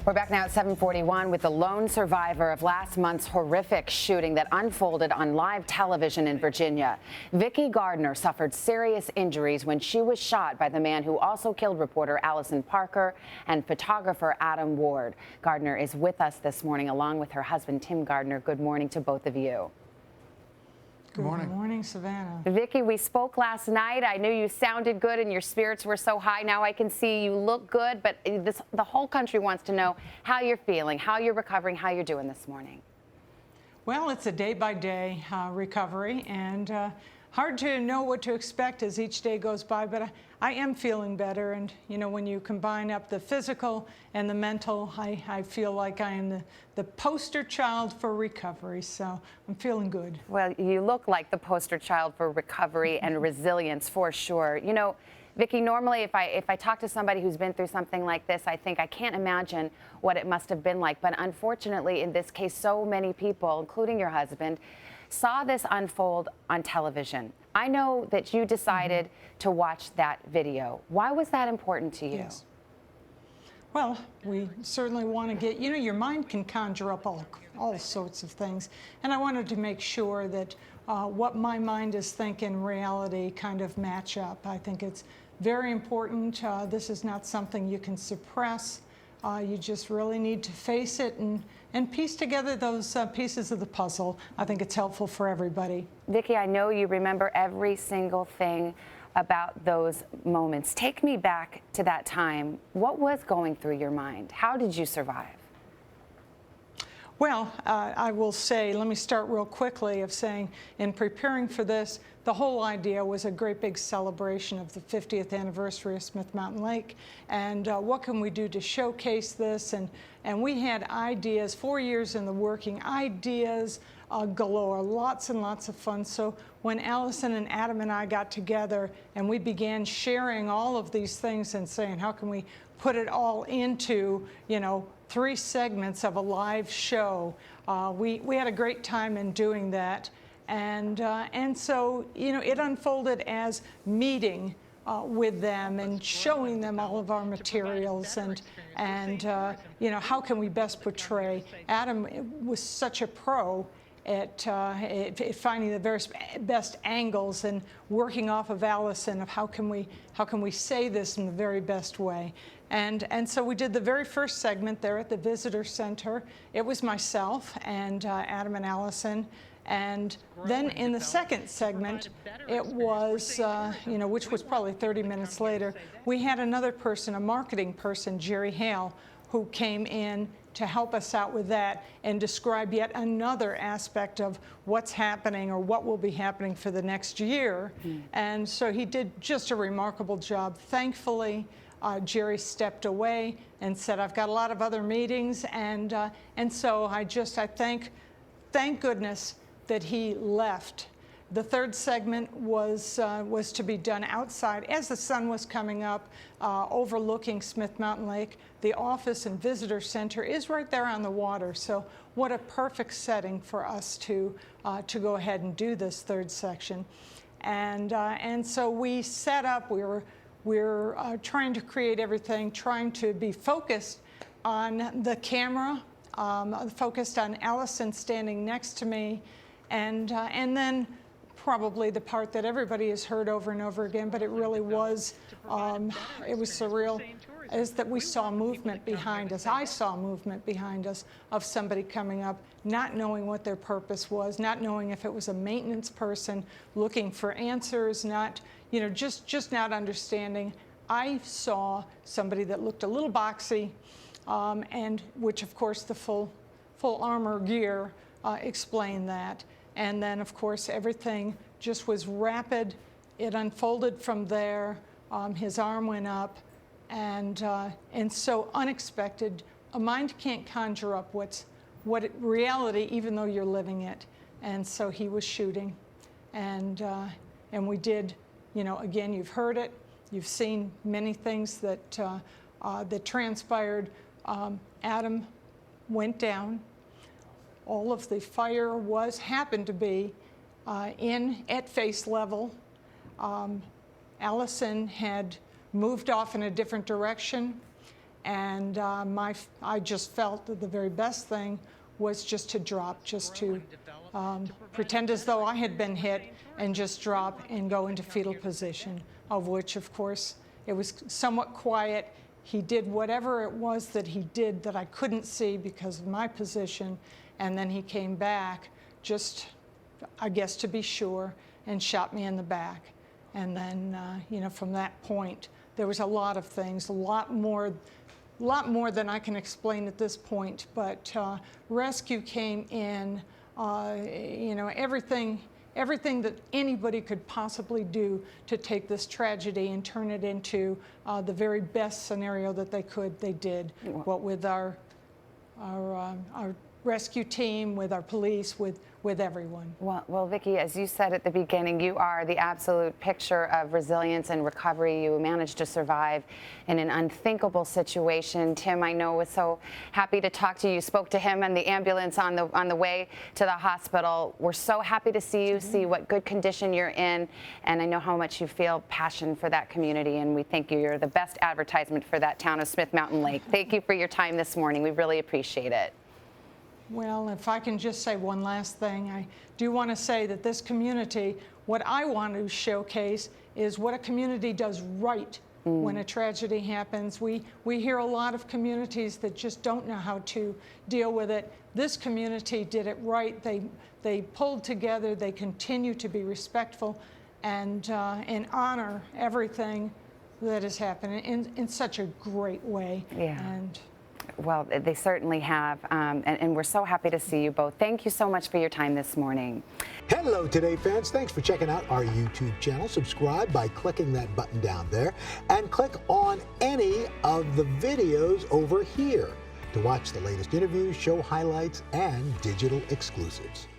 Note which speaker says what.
Speaker 1: We're back now at 7:41 with the lone survivor of last month's horrific shooting that unfolded on live television in Virginia. Vicki Gardner suffered serious injuries when she was shot by the man who also killed reporter Allison Parker and photographer Adam Ward. Gardner is with us this morning along with her husband, Tim Gardner. Good morning to both of you.
Speaker 2: Good morning, Savannah.
Speaker 1: Vicki, we spoke last night. I knew you sounded good and your spirits were so high. Now I can see you look good, but the whole country wants to know how you're feeling, how you're recovering, how you're doing this morning.
Speaker 2: Well, it's a day-by-day recovery, and hard to know what to expect as each day goes by, but I am feeling better. And, you know, when you combine up the physical and the mental, I feel like I am the poster child for recovery, so I'm feeling good.
Speaker 1: Well, you look like the poster child for recovery and resilience for sure. You know, Vicki, normally if I talk to somebody who's been through something like this, I think I can't imagine what it must have been like. But unfortunately, in this case, so many people, including your husband, saw this unfold on television. I know that you decided to watch that video. Why was that important to you?
Speaker 2: Yes. Well, we certainly want to get, you know, your mind can conjure up all sorts of things. And I wanted to make sure that what my mind is thinking, reality kind of match up. I think it's very important. This is not something you can suppress. You just really need to face it and piece together those pieces of the puzzle. I think it's helpful for everybody.
Speaker 1: Vicki, I know you remember every single thing about those moments. Take me back to that time. What was going through your mind? How did you survive?
Speaker 2: Well, I will say, let me start real quickly of saying, in preparing for this, the whole idea was a great big celebration of the 50th anniversary of Smith Mountain Lake, and what can we do to showcase this? And we had ideas, 4 years in the working, ideas galore, lots and lots of fun. So when Allison and Adam and I got together and we began sharing all of these things and saying, how can we put it all into, you know, 3 segments of a live show, we had a great time in doing that. And so, you know, it unfolded as meeting with them and showing them all of our materials and you know, how can we best portray. Adam was such a pro at finding the very best angles and working off of Allison of how can we say this in the very best way. And so we did the very first segment there at the visitor center. It was myself and Adam and Allison. And then in the second segment, it was, you know, which was probably 30 minutes later, we had another person, a marketing person, Jerry Hale, who came in to help us out with that and describe yet another aspect of what's happening or what will be happening for the next year. And so he did just a remarkable job. Thankfully, Jerry stepped away and said, I've got a lot of other meetings. And so I thank goodness that he left. The third segment was to be done outside as the sun was coming up, overlooking Smith Mountain Lake. The office and visitor center is right there on the water, so what a perfect setting for us to go ahead and do this third section. And so we set up. We're trying to create everything, trying to be focused on the camera, focused on Allison standing next to me, and then probably the part that everybody has heard over and over again, but it really was, it was surreal, is that we saw movement behind us. I saw movement behind us of somebody coming up, not knowing what their purpose was, not knowing if it was a maintenance person looking for answers, not, you know, just not understanding. I saw somebody that looked a little boxy, and which of course the full armor gear explained that. And then, of course, everything just was rapid. It unfolded from there. His arm went up, and so unexpected. A mind can't conjure up reality, even though you're living it. And so he was shooting, and we did. You know, again, you've heard it. You've seen many things that transpired. Adam went down. All of the fire happened to be at face level. Allison had moved off in a different direction, And I just felt that the very best thing was just to drop, just to pretend as though I had been hit and just drop and go into fetal position, of which, of course, it was somewhat quiet. He did whatever it was that he did that I couldn't see because of my position, and then he came back just, I guess, to be sure, and shot me in the back. And then, you know, from that point, there was a lot of things, a lot more than I can explain at this point. But rescue came in, you know, everything that anybody could possibly do to take this tragedy and turn it into the very best scenario that they could, they did. What with our rescue team, with our police, with everyone.
Speaker 1: Well, Vicki, as you said at the beginning, you are the absolute picture of resilience and recovery. You managed to survive in an unthinkable situation. Tim, I know, was so happy to talk to you. You spoke to him and the ambulance on the way to the hospital. We're so happy to see you, see what good condition you're in, and I know how much you feel passion for that community, and we think you're the best advertisement for that town of Smith Mountain Lake. Thank you for your time this morning. We really appreciate it.
Speaker 2: Well, if I can just say one last thing, I do want to say that this community, what I want to showcase is what a community does right when a tragedy happens. We hear a lot of communities that just don't know how to deal with it. This community did it right. They pulled together. They continue to be respectful and honor everything that is happening in such a great way.
Speaker 1: Yeah.
Speaker 2: And
Speaker 1: well, they certainly have, and we're so happy to see you both. Thank you so much for your time this morning.
Speaker 3: Hello, Today fans. Thanks for checking out our YouTube channel. Subscribe by clicking that button down there and click on any of the videos over here to watch the latest interviews, show highlights, and digital exclusives.